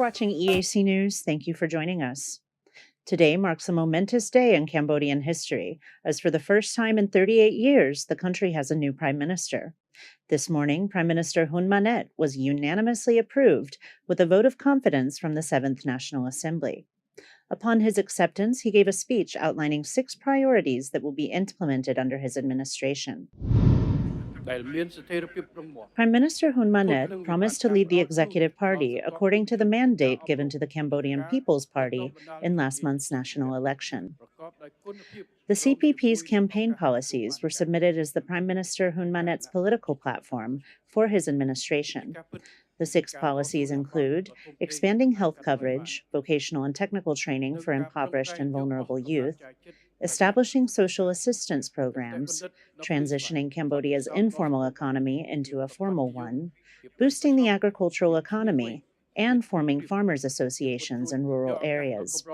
watching EAC News. Thank you for joining us. Today marks a momentous day in Cambodian history, as for the first time in 38 years, the country has a new prime minister. This morning, Prime Minister Hun Manet was unanimously approved with a vote of confidence from the 7th National Assembly. Upon his acceptance, he gave a speech outlining 6 priorities that will be implemented under his administration. Prime Minister Hun Manet promised to lead the Executive Party according to the mandate given to the Cambodian People's Party in last month's national election. The CPP's campaign policies were submitted as the Prime Minister Hun Manet's political platform for his administration. The 6 policies include expanding health coverage, vocational and technical training for impoverished and vulnerable youth, establishing social assistance programs, transitioning Cambodia's informal economy into a formal one, boosting the agricultural economy, and forming farmers' associations in rural areas.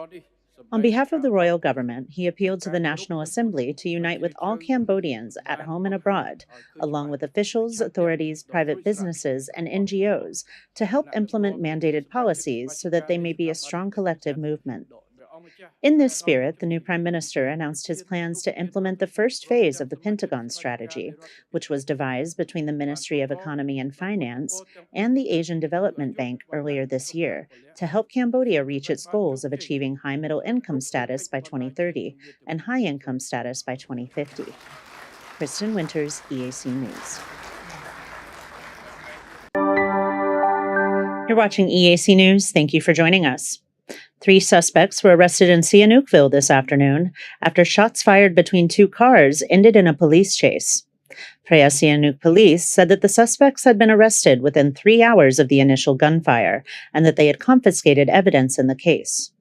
On behalf of the royal government, he appealed to the National Assembly to unite with all Cambodians at home and abroad, along with officials, authorities, private businesses, and NGOs, to help implement mandated policies so that they may be a strong collective movement. In this spirit, the new Prime Minister announced his plans to implement the first phase of the Pentagon Strategy, which was devised between the Ministry of Economy and Finance and the Asian Development Bank earlier this year, to help Cambodia reach its goals of achieving high middle income status by 2030 and high income status by 2050. Kristen Winters, EAC News. You're watching EAC News. Thank you for joining us. 3 suspects were arrested in Sihanoukville this afternoon after shots fired between 2 cars ended in a police chase. Phra Sihanouk police said that the suspects had been arrested within 3 hours of the initial gunfire and that they had confiscated evidence in the case.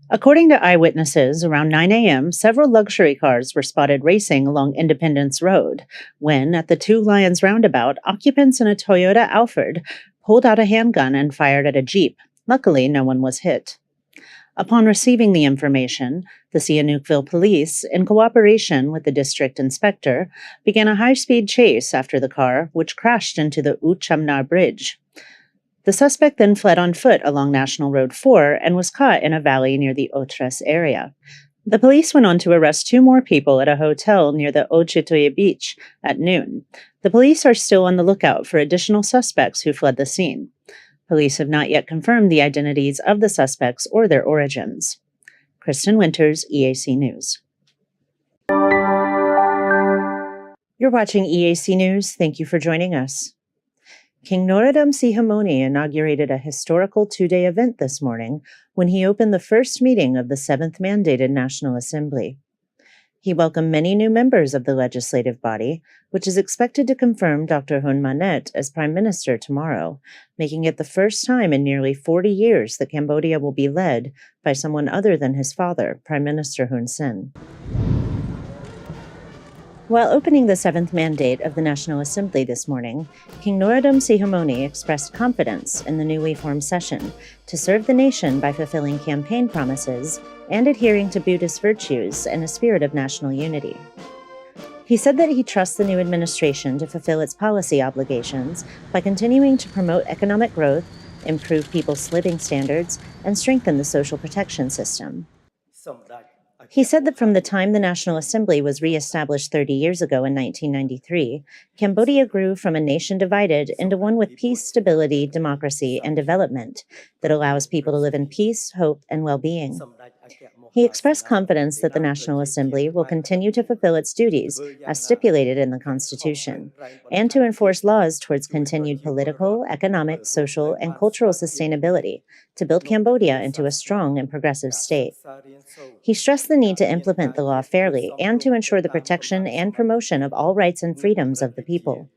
According to eyewitnesses, around 9 a.m., several luxury cars were spotted racing along Independence Road when, at the Two Lions roundabout, occupants in a Toyota Alphard pulled out a handgun and fired at a Jeep. Luckily, no one was hit. Upon receiving the information, the Sihanoukville police, in cooperation with the district inspector, began a high-speed chase after the car, which crashed into the U Chamnar Bridge. The suspect then fled on foot along National Road 4 and was caught in a valley near the Otres area. The police went on to arrest 2 more people at a hotel near the Ochetoye Beach at noon. The police are still on the lookout for additional suspects who fled the scene. Police have not yet confirmed the identities of the suspects or their origins. Kristen Winters, EAC News. You're watching EAC News. Thank you for joining us. King Norodom Sihamoni inaugurated a historical 2-day event this morning when he opened the first meeting of the 7th mandated National Assembly. He welcomed many new members of the legislative body, which is expected to confirm Dr. Hun Manet as Prime Minister tomorrow, making it the first time in nearly 40 years that Cambodia will be led by someone other than his father, Prime Minister Hun Sen. While opening the 7th mandate of the National Assembly this morning, King Norodom Sihamoni expressed confidence in the newly formed session to serve the nation by fulfilling campaign promises and adhering to Buddhist virtues and a spirit of national unity. He said that he trusts the new administration to fulfill its policy obligations by continuing to promote economic growth, improve people's living standards, and strengthen the social protection system. He said that from the time the National Assembly was re-established 30 years ago in 1993, Cambodia grew from a nation divided into one with peace, stability, democracy, and development that allows people to live in peace, hope, and well-being. He expressed confidence that the National Assembly will continue to fulfill its duties as stipulated in the Constitution, and to enforce laws towards continued political, economic, social, and cultural sustainability to build Cambodia into a strong and progressive state. He stressed the need to implement the law fairly and to ensure the protection and promotion of all rights and freedoms of the people.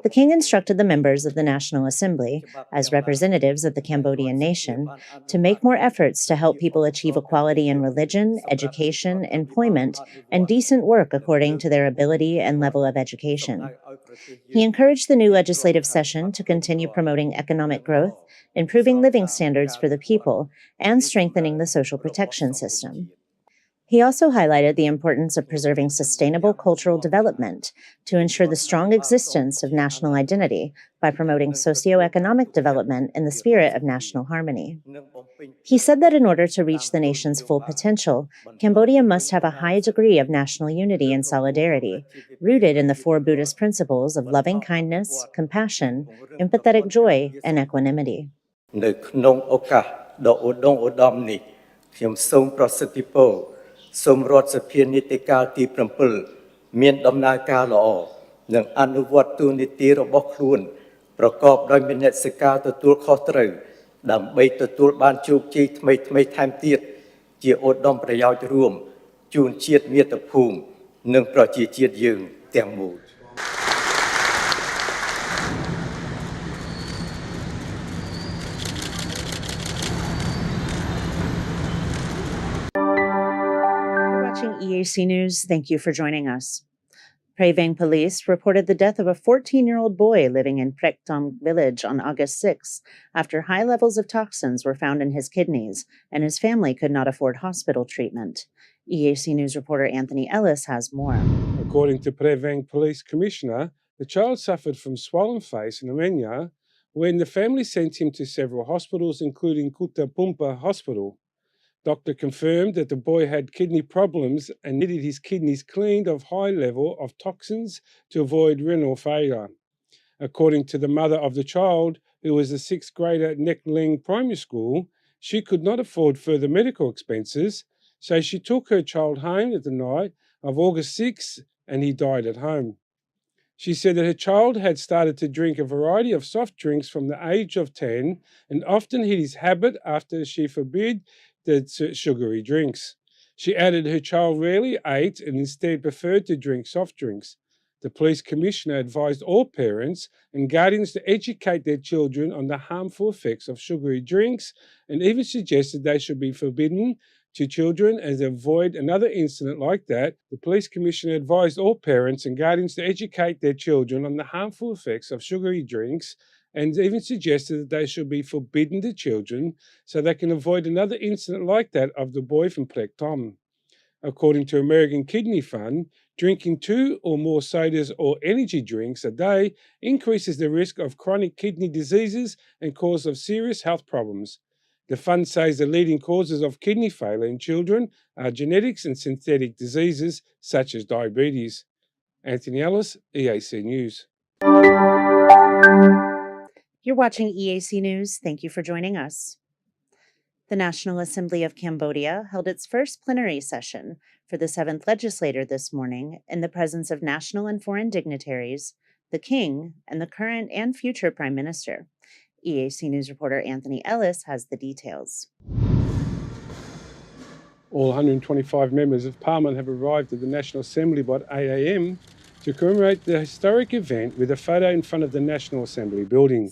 The king instructed the members of the National Assembly, as representatives of the Cambodian nation, to make more efforts to help people achieve equality in religion, education, employment, and decent work according to their ability and level of education. He encouraged the new legislative session to continue promoting economic growth, improving living standards for the people, and strengthening the social protection system. He also highlighted the importance of preserving sustainable cultural development to ensure the strong existence of national identity by promoting socioeconomic development in the spirit of national harmony. He said that in order to reach the nation's full potential, Cambodia must have a high degree of national unity and solidarity, rooted in the four Buddhist principles of loving kindness, compassion, empathetic joy, and equanimity. នៅក្នុងឱកាសដ៏ឧត្តមឧត្តមនេះខ្ញុំសូមប្រសិទ្ធពរសូមរដ្ឋសភានីតិកាលទី7មានដំណើរការល្អនិងអនុវត្តទូនីតិរបស់ខ្លួនប្រកបដោយមេនសិការទទួលខុសត្រូវដើម្បីទទួលបានជោគជ័យថ្មីថែមទៀតជាឧត្តមប្រយោជន៍រួមជូនជាតិមាតុភូមិនិងប្រជាជាតិយើងទាំងមូល EAC News, thank you for joining us. Prey Veng police reported the death of a 14-year-old boy living in Prek Tom village on August 6 after high levels of toxins were found in his kidneys and his family could not afford hospital treatment. EAC News reporter Anthony Ellis has more. According to Prey Veng Police Commissioner, the child suffered from swollen face and anemia when the family sent him to several hospitals, including Kuta Pumpa Hospital. Doctor confirmed that the boy had kidney problems and needed his kidneys cleaned of high level of toxins to avoid renal failure. According to the mother of the child, who was a sixth grader at Nek Ling Primary School, she could not afford further medical expenses, so she took her child home at the night of August 6 and he died at home. She said that her child had started to drink a variety of soft drinks from the age of 10 and often hid his habit after she forbade the sugary drinks. She added her child rarely ate and instead preferred to drink soft drinks. The police commissioner advised all parents and guardians to educate their children on the harmful effects of sugary drinks and even suggested they should be forbidden to children and avoid another incident like that. The police commissioner advised all parents and guardians to educate their children on the harmful effects of sugary drinks and even suggested that they should be forbidden to children so they can avoid another incident like that of the boy from Plek Tom. According to American Kidney Fund, drinking 2 or more sodas or energy drinks a day increases the risk of chronic kidney diseases and cause of serious health problems. The fund says the leading causes of kidney failure in children are genetics and synthetic diseases such as diabetes. Anthony Ellis, EAC News. You're watching EAC News. Thank you for joining us. The National Assembly of Cambodia held its first plenary session for the 7th legislature this morning in the presence of national and foreign dignitaries, the King, and the current and future Prime Minister. EAC News reporter Anthony Ellis has the details. All 125 members of Parliament have arrived at the National Assembly by 8 a.m. to commemorate the historic event with a photo in front of the National Assembly building.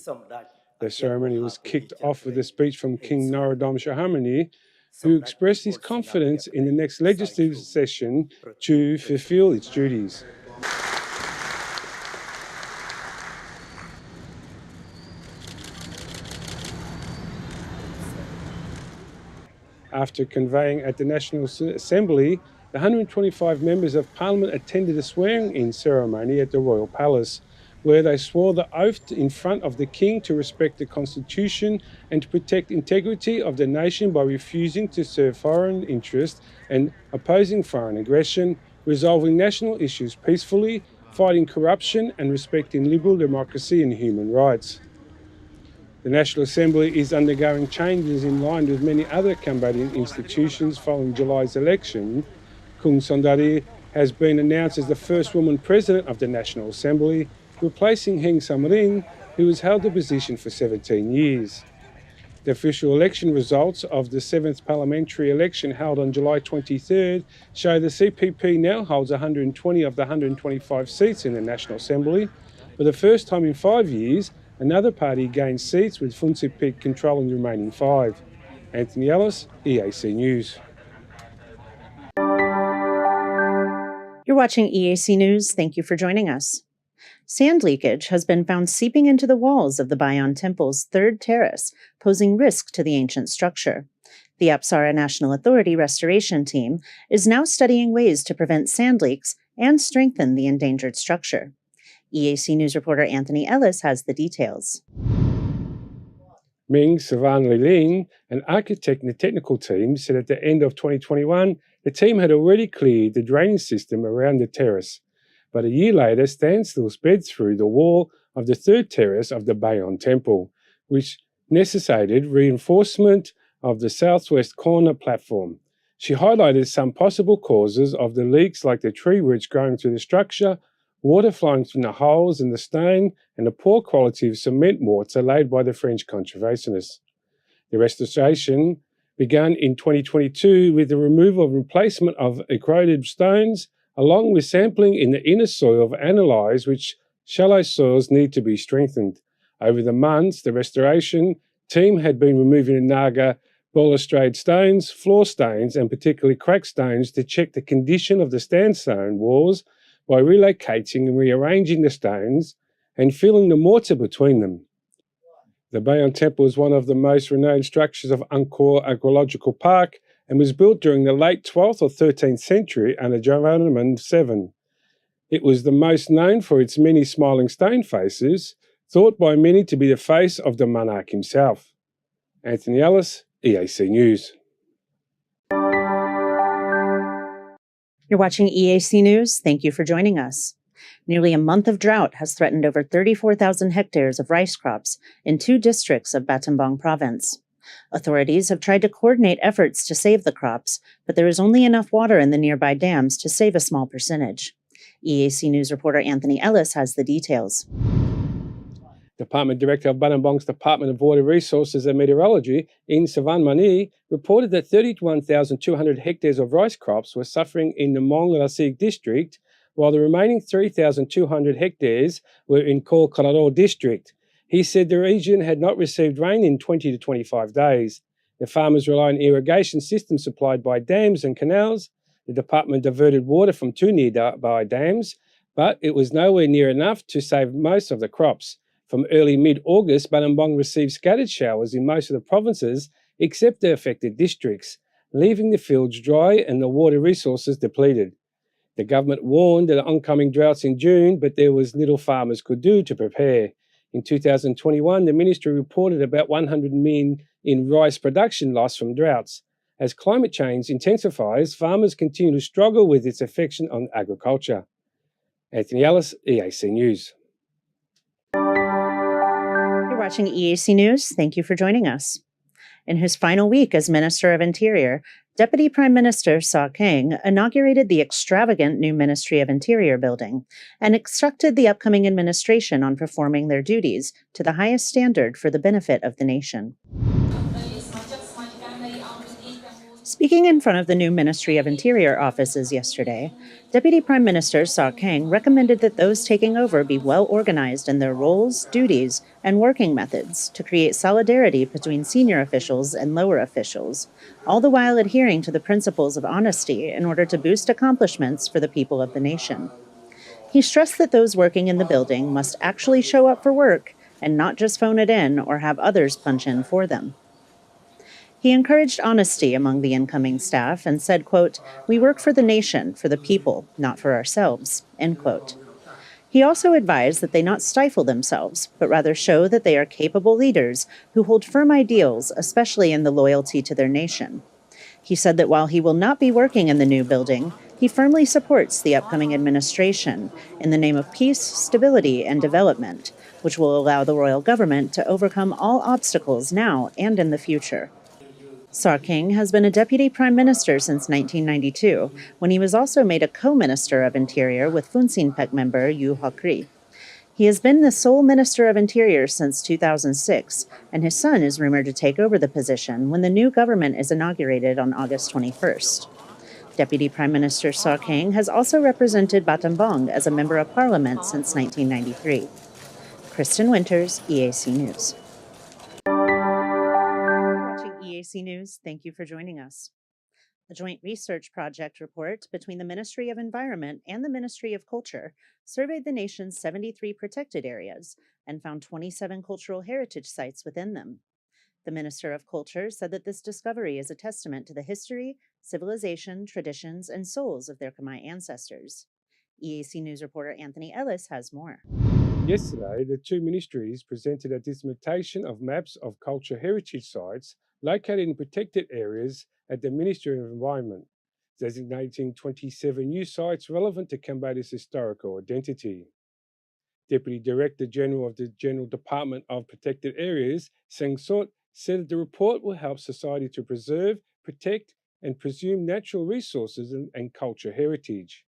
The ceremony was kicked off with a speech from King Norodom Sihanouk, who expressed his confidence in the next legislative session to fulfill its duties. After conveying at the National Assembly, the 125 members of Parliament attended a swearing-in ceremony at the Royal Palace, where they swore the oath in front of the King to respect the Constitution and to protect integrity of the nation by refusing to serve foreign interests and opposing foreign aggression, resolving national issues peacefully, fighting corruption and respecting liberal democracy and human rights. The National Assembly is undergoing changes in line with many other Cambodian institutions following July's election. Kung Sondari has been announced as the first woman president of the National Assembly, replacing Heng Samrin, who has held the position for 17 years. The official election results of the 7th parliamentary election held on July 23rd show the CPP now holds 120 of the 125 seats in the National Assembly. For the first time in 5 years, another party gained seats, with Funsipik controlling the remaining 5. Anthony Ellis, EAC News. You're watching EAC News. Thank you for joining us. Sand leakage has been found seeping into the walls of the Bayon Temple's third terrace, posing risk to the ancient structure. The Apsara National Authority restoration team is now studying ways to prevent sand leaks and strengthen the endangered structure. EAC News reporter Anthony Ellis has the details. Ming Savan Liling, an architect in the technical team, said at the end of 2021 the team had already cleared the drainage system around the terrace. But a year later, standstill spread through the wall of the third terrace of the Bayon Temple, which necessitated reinforcement of the southwest corner platform. She highlighted some possible causes of the leaks, like the tree roots growing through the structure, water flowing from the holes in the stone, and the poor quality of cement mortar laid by the French conservationists. The restoration began in 2022 with the removal and replacement of eroded stones, along with sampling in the inner soil of analyze which shallow soils need to be strengthened. Over the months, the restoration team had been removing the Naga balustrade stones, floor stones, and particularly cracked stones to check the condition of the sandstone walls by relocating and rearranging the stones and filling the mortar between them. The Bayon Temple is one of the most renowned structures of Angkor Archaeological Park and was built during the late 12th or 13th century under Jayavarman VII. It was the most known for its many smiling stone faces, thought by many to be the face of the monarch himself. Anthony Ellis, EAC News. You're watching EAC News. Thank you for joining us. Nearly a month of drought has threatened over 34,000 hectares of rice crops in 2 districts of Battambang province. Authorities have tried to coordinate efforts to save the crops, but there is only enough water in the nearby dams to save a small percentage. EAC News reporter Anthony Ellis has the details. Department Director of Battambang's Department of Water Resources and Meteorology, In Savan Mani, reported that 31,200 hectares of rice crops were suffering in the Mong Lasik district, while the remaining 3,200 hectares were in Khor Khararo district. He said the region had not received rain in 20 to 25 days. The farmers rely on irrigation systems supplied by dams and canals. The department diverted water from 2 nearby dams, but it was nowhere near enough to save most of the crops. From early mid-August, Battambang received scattered showers in most of the provinces except the affected districts, leaving the fields dry and the water resources depleted. The government warned of the oncoming droughts in June, but there was little farmers could do to prepare. In 2021, the ministry reported about 100 million in rice production loss from droughts. As climate change intensifies, farmers continue to struggle with its effect on agriculture. Anthony Ellis, EAC News. You're watching EAC News. Thank you for joining us. In his final week as Minister of Interior, Deputy Prime Minister Saw Keng inaugurated the extravagant new Ministry of Interior building and instructed the upcoming administration on performing their duties to the highest standard for the benefit of the nation. Speaking in front of the new Ministry of Interior offices yesterday, Deputy Prime Minister Saw Keng recommended that those taking over be well organized in their roles, duties, and working methods to create solidarity between senior officials and lower officials, all the while adhering to the principles of honesty in order to boost accomplishments for the people of the nation. He stressed that those working in the building must actually show up for work and not just phone it in or have others punch in for them. He encouraged honesty among the incoming staff and said, quote, "We work for the nation, for the people, not for ourselves," end quote. He also advised that they not stifle themselves, but rather show that they are capable leaders who hold firm ideals, especially in the loyalty to their nation. He said that while he will not be working in the new building, he firmly supports the upcoming administration in the name of peace, stability, and development, which will allow the royal government to overcome all obstacles now and in the future. Saw Keng has been a deputy prime minister since 1992, when he was also made a co-minister of Interior with Funcinpec member Yu Hokri. He has been the sole minister of Interior since 2006, and his son is rumored to take over the position when the new government is inaugurated on August 21st. Deputy Prime Minister Saw Keng has also represented Battambang as a member of parliament since 1993. Kristen Winters, EAC News. EAC News, thank you for joining us. A joint research project report between the Ministry of Environment and the Ministry of Culture surveyed the nation's 73 protected areas and found 27 cultural heritage sites within them. The Minister of Culture said that this discovery is a testament to the history, civilization, traditions, and souls of their Khmer ancestors. EAC News reporter Anthony Ellis has more. Yesterday, the two ministries presented a dissemination of maps of cultural heritage sites located in protected areas at the Ministry of Environment, designating 27 new sites relevant to Cambodia's historical identity. Deputy Director General of the General Department of Protected Areas, Seng Sot, said that the report will help society to preserve, protect, and preserve natural resources and cultural heritage.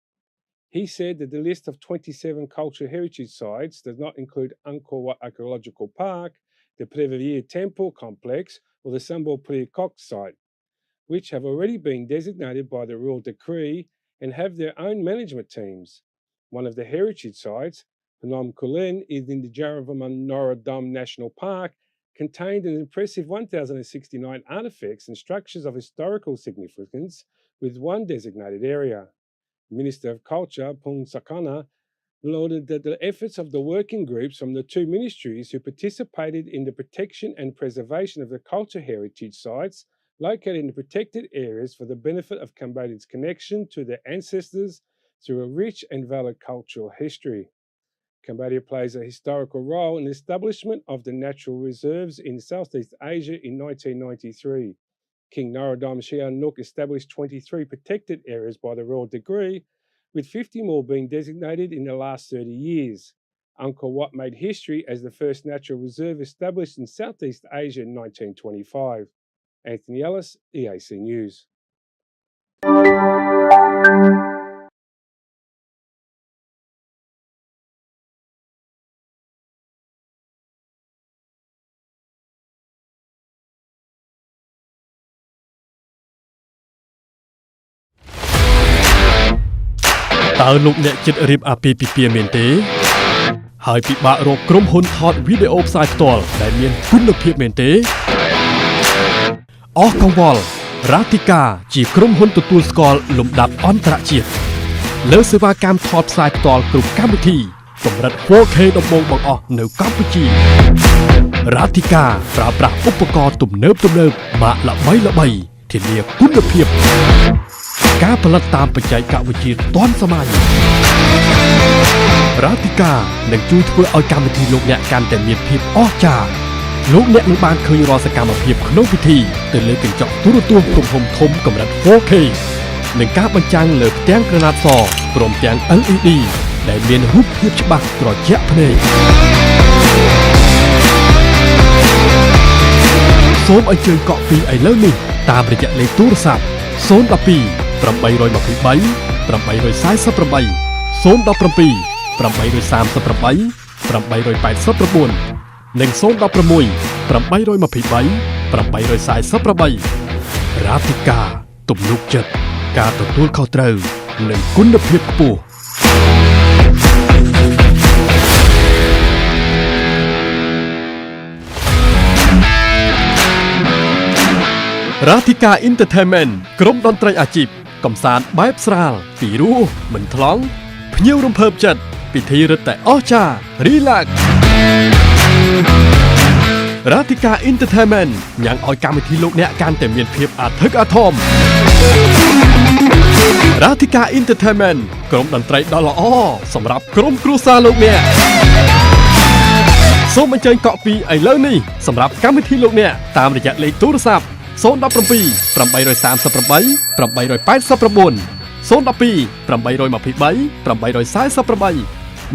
He said that the list of 27 cultural heritage sites does not include Angkor Wat Archaeological Park, the Preverier Temple Complex, or the Sambal Priok site, which have already been designated by the Royal Decree and have their own management teams. One of the heritage sites, Phnom Kulen, is in the Jaravaman Norodom National Park, contained an impressive 1,069 artifacts and structures of historical significance with one designated area. Minister of Culture, Pung Sakana, lauded that the efforts of the working groups from the two ministries who participated in the protection and preservation of the cultural heritage sites located in the protected areas for the benefit of Cambodians' connection to their ancestors through a rich and valid cultural history. Cambodia plays a historical role in the establishment of the natural reserves in Southeast Asia in 1993. King Norodom Sihanouk established 23 protected areas by the Royal Decree, with 50 more being designated in the last 30 years. Angkor Wat made history as the first natural reserve established in Southeast Asia in 1925. Anthony Ellis, EAC News. Tao lục nẹ chit rịp api pipia miền tế. Hai bị bạ rộpក្រុមហ៊ុនថតវីដេអូផ្សាយផ្ទាល់ដែលមានគុណភាពមែនទេអស់កង្វល់រ៉ាទីកាជាក្រុមហ៊ុនទទួលស្គាល់លំដាប់អន្តរជាតិលើសេវាកម្មថតផ្សាយផ្ទាល់គ្រប់កម្មវិធីកម្រិត 4K ដំបូងបង្អស់នៅកម្ពុជារ៉ាទីកាប្រើប្រាស់ឧបករណ៍ទំនើបម៉ាកល្បីធានាគុណភាពការផលិតតាមបច្ចេកវិទ្យាទាន់សម័យរ៉ាទីកានឹងជួយធ្វើឲ្យកម្មវិធីលោកអ្នកកាន់តែមានភាពអស្ចារ្យលោកអ្នកនឹងបានឃើញរាល់សកម្មភាពក្នុងពិធីទៅលើកញ្ចក់ទូរទស្សន៍ទំហំធំកម្រិត 4K និងការបញ្ចាំងលើផ្ទាំងក្រណាត់សព្រមទាំង LED ដែលមានរូបភាពច្បាស់ត្រជាក់ភ្នែកសូមអញ្ជើញកក់ពីឥឡូវនេះតាមរយៈលេខទូរស័ព្ទ012 823 848 017 838 889និង016 823 848រ៉ាទីកាទំនុកចិត្តការទទួលខុសត្រូវនិងគុណភាពខ្ពស់រ៉ាទីកា Entertainment ក្រុមតន្ត្រីអាជីពកំសាន្តបែបស្រាលពីរោះមិនថ្លង់ភ្ញៀវរំភើបចិត្តពិធីរឹតតែអស្ចារ្យ Relax រ៉ាទីកា Entertainment ញ៉ាំងឲ្យកម្មវិធីលោកអ្នកកាន់តែមានភាពអធិកអធមរ៉ាទីកា Entertainment ក្រុមតន្ត្រីដ៏ល្អសម្រាប់ក្រុមគ្រួសារលោកអ្នកសូមអញ្ជើញកក់ពីឥឡូវនេះសម្រាប់កម្មវិធីលោកអ្នកតាមរយៈលេខទូរស័ព្ទ017 838 889 012 823 848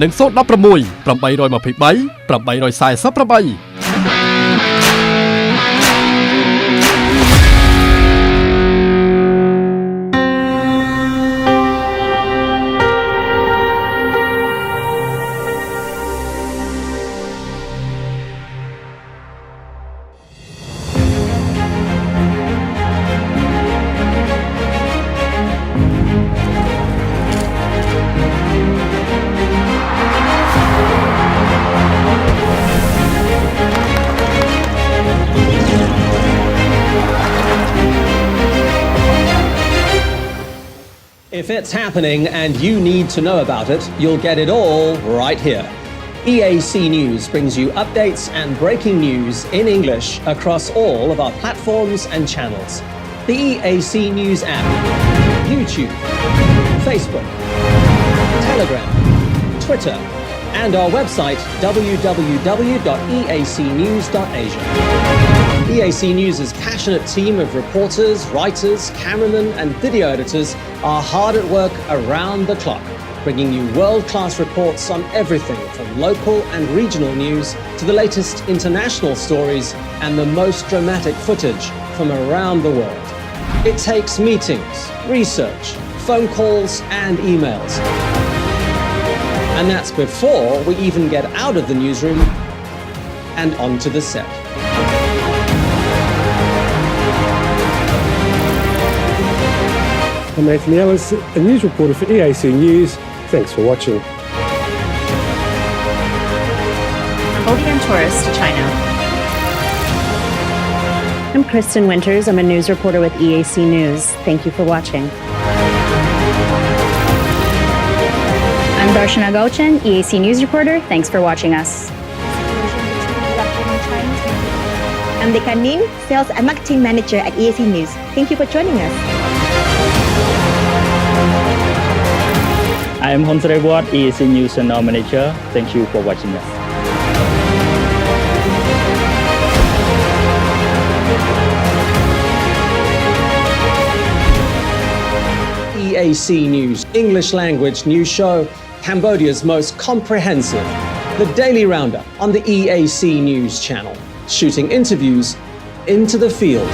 និង016 823 848If it's happening and you need to know about it, you'll get it all right here. EAC News brings you updates and breaking news in English across all of our platforms and channels. The EAC News app, YouTube, Facebook, Telegram, Twitter, and our website www.eacnews.asia. EAC News' passionate team of reporters, writers, cameramen, and video editors are hard at work around the clock, bringing you world-class reports on everything from local and regional news to the latest international stories and the most dramatic footage from around the world. It takes meetings, research, phone calls, and emails. And that's before we even get out of the newsroom and onto the set. I'm Anthony Ellis, a news reporter for EAC News. Thanks for watching. Cambodian tourist to China. I'm Kristen Winters. I'm a news reporter with EAC News. Thank you for watching. I'm Darshana Gauchan, EAC News reporter. Thanks for watching us. I'm Dekha Nim, Sales and Marketing Manager at EAC News. Thank you for joining us. I am Honsare Ward, EAC News Channel Manager. Thank you for watching us. EAC News, English language news show, Cambodia's most comprehensive. The Daily Roundup on the EAC News channel, shooting interviews into the field.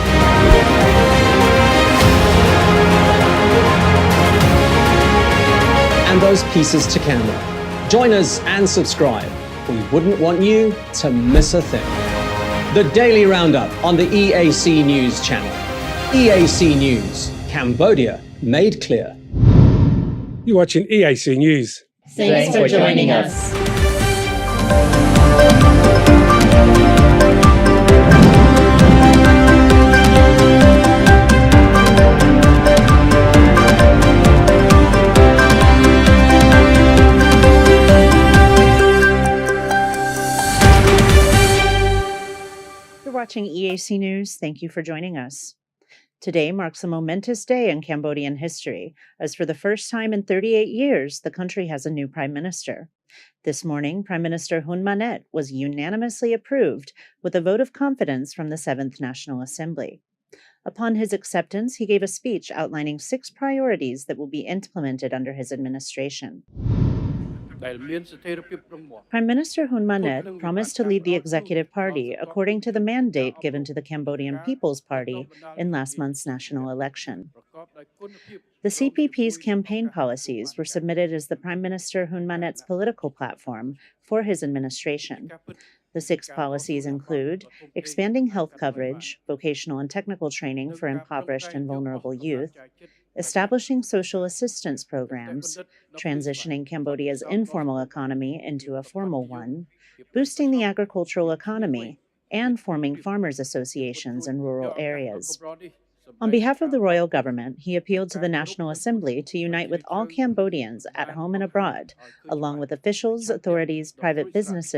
And those pieces to camera. Join us and subscribe. We wouldn't want you to miss a thing. The Daily Roundup on the EAC News channel. EAC News, Cambodia made clear. You're watching EAC News. Thanks for joining us. You're watching EAC News. Thank you for joining us. Today marks a momentous day in Cambodian history, as for the first time in 38 years, the country has a new prime minister. This morning, Prime Minister Hun Manet was unanimously approved with a vote of confidence from the 7th National Assembly. Upon his acceptance, he gave a speech outlining 6 priorities that will be implemented under his administration. Prime Minister Hun Manet promised to lead the Executive Party according to the mandate given to the Cambodian People's Party in last month's national election. The CPP's campaign policies were submitted as the Prime Minister Hun Manet's political platform for his administration. The 6 policies include expanding health coverage, vocational and technical training for impoverished and vulnerable youth, establishing social assistance programs, transitioning Cambodia's informal economy into a formal one, boosting the agricultural economy, and forming farmers' associations in rural areas. On behalf of the royal government, he appealed to the National Assembly to unite with all Cambodians at home and abroad, along with officials, authorities, private businesses,